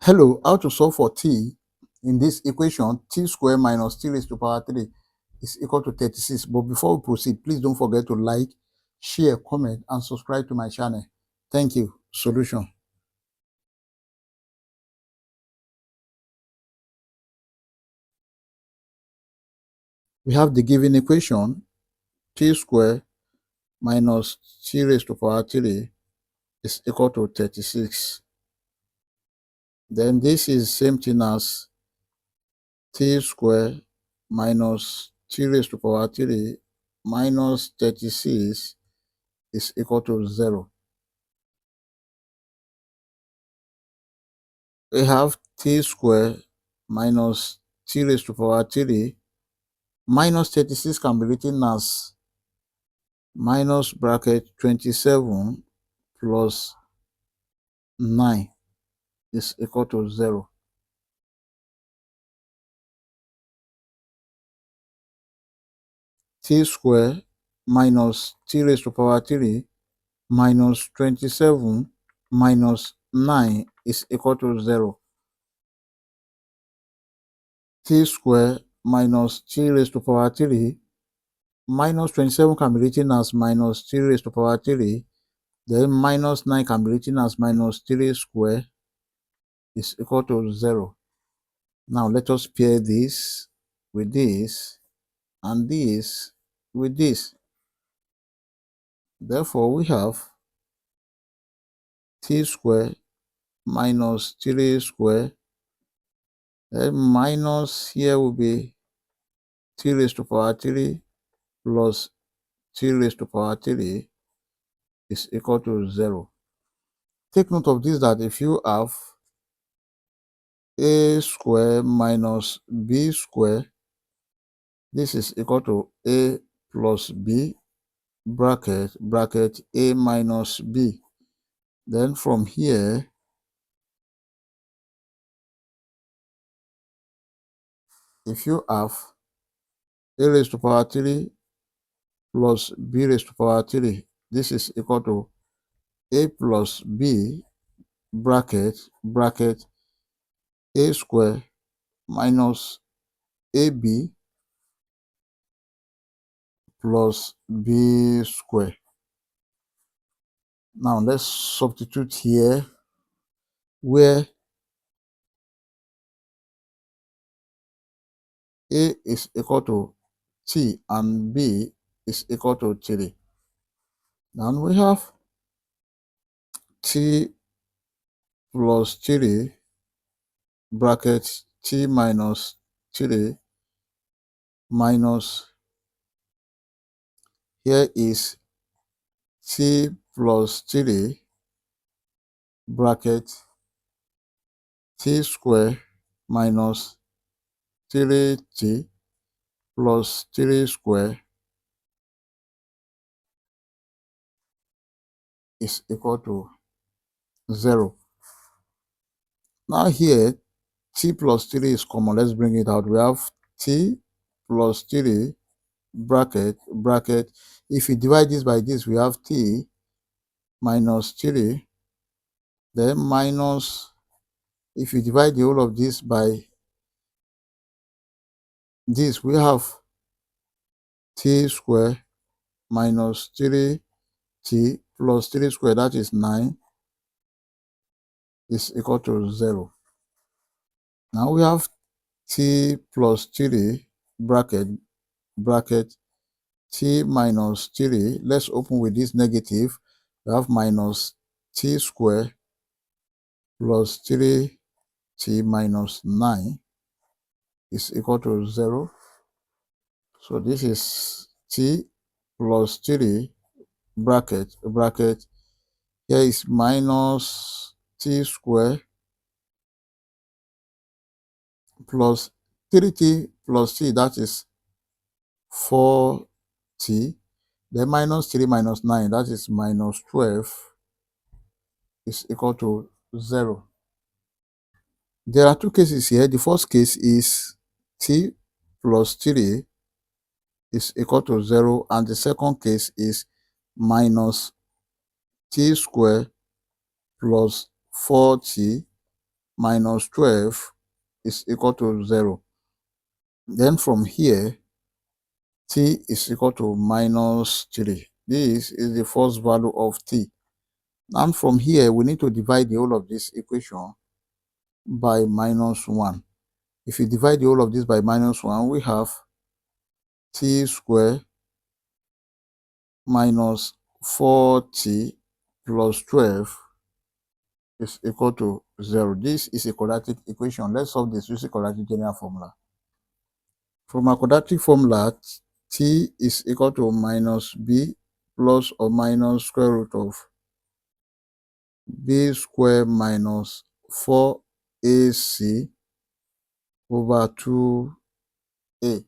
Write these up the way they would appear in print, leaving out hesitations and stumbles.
Hello, how to solve for t in this equation? T squared minus t raised to power 3 is equal to 36. But before we proceed, please don't forget to like, share, comment, and subscribe to my channel. Thank you. Solution. We have the given equation, t squared minus t raised to power 3 is equal to 36. Then this is same thing as t squared minus t raised to power 3 minus 36 is equal to 0. We have t squared minus t raised to power 3 minus 36 can be written as minus bracket 27 plus 9 is equal to 0. T squared minus t raised to power 3 minus 27 minus 9 is equal to 0. T squared minus t raised to power 3 minus 27 can be written as minus t raised to power 3. Then minus 9 can be written as minus 3 squared is equal to 0. Now let us pair this with this and this with this. Therefore, we have t squared minus 3 squared. Then minus here will be t raised to power 3 plus t raised to power 3 is equal to 0. Take note of this, that if you have a squared minus b squared, this is equal to a plus b bracket a minus b. Then from here, if you have a raised to power 3 plus b raised to power 3, this is equal to a plus b bracket a square minus ab plus b square. Now let's substitute here where a is equal to t and b is equal to 3. Now we have t plus 3 bracket t minus 3 minus, here is t plus 3 bracket t square minus 3t plus 3 square is equal to 0. Now here t plus 3 is common. Let's bring it out. We have t plus 3 bracket. If you divide this by this, we have t minus 3. Then minus, if you divide the whole of this by this, we have t square minus 3t plus 3 square, that is 9, is equal to 0. Now we have t plus 3 bracket t minus 3. Let's open with this negative. We have minus t square plus 3t minus 9 is equal to 0. So this is t plus 3 bracket. Here is minus t square plus 3t plus t, that is 4t. Then minus 3 minus 9, that is minus 12, is equal to 0. There are two cases here. The first case is t plus 3 is equal to 0, and the second case is minus t square plus 4t minus 12 is equal to 0. Then from here, t is equal to minus 3. This is the first value of t. And from here, we need to divide the whole of this equation by minus 1. If you divide the whole of this by minus 1, we have t squared minus 4t plus 12 is equal to 0. This is a quadratic equation. Let's solve this using quadratic general formula. From a quadratic formula, t is equal to minus b plus or minus square root of b squared minus 4ac over 2a.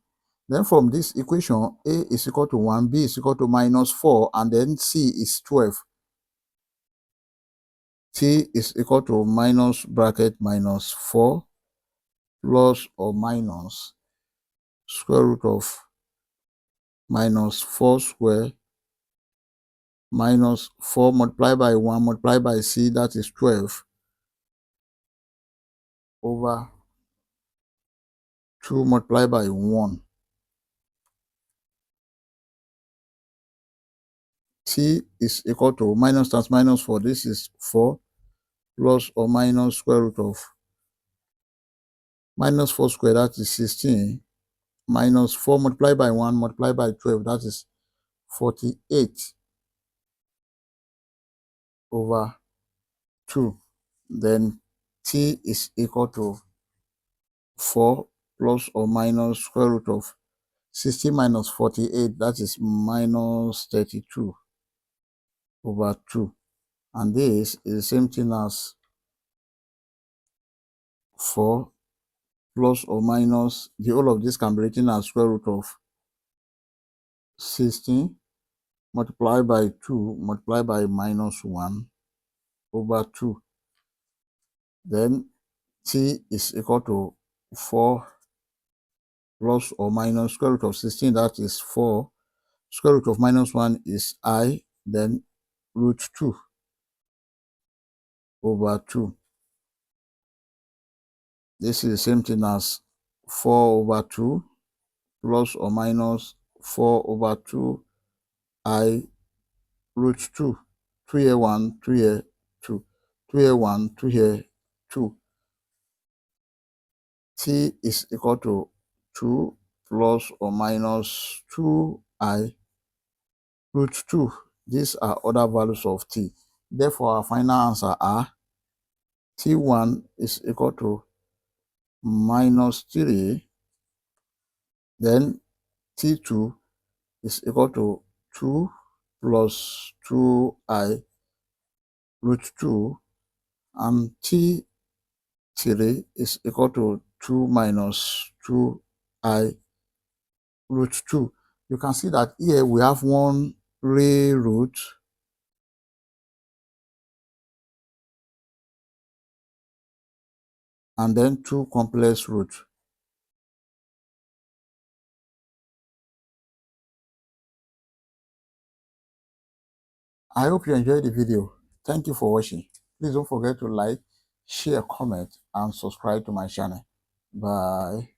Then from this equation, a is equal to 1, b is equal to minus 4, and then c is 12. T is equal to minus bracket minus 4 plus or minus square root of minus 4 square minus 4 multiplied by 1 multiplied by c, that is 12, over 2 multiplied by 1. T is equal to minus times minus 4. This is 4 plus or minus square root of minus 4 square, that is 16, minus 4 multiplied by 1 multiplied by 12, that is 48 over 2. Then t is equal to 4 plus or minus square root of 16 minus 48, that is minus 32 over 2. And this is the same thing as 4 plus or minus, the whole of this can be written as square root of 16 multiplied by 2 multiplied by minus 1 over 2. Then t is equal to 4 plus or minus square root of 16, that is 4. Square root of minus 1 is I, then root 2 over 2. This is the same thing as 4 over 2 plus or minus 4 over 2 I root 2. 2 here 1, 2 here 2. 2 here 1, 2 here 2. T is equal to 2 plus or minus 2I root 2. These are other values of t. Therefore, our final answer are t1 is equal to minus 3, then t2 is equal to 2 plus 2I root 2, and t3 is equal to 2 minus 2I root 2. You can see that here we have one real root and then two complex roots. I hope you enjoyed the video. Thank you for watching. Please don't forget to like, share, comment, and subscribe to my channel. Bye.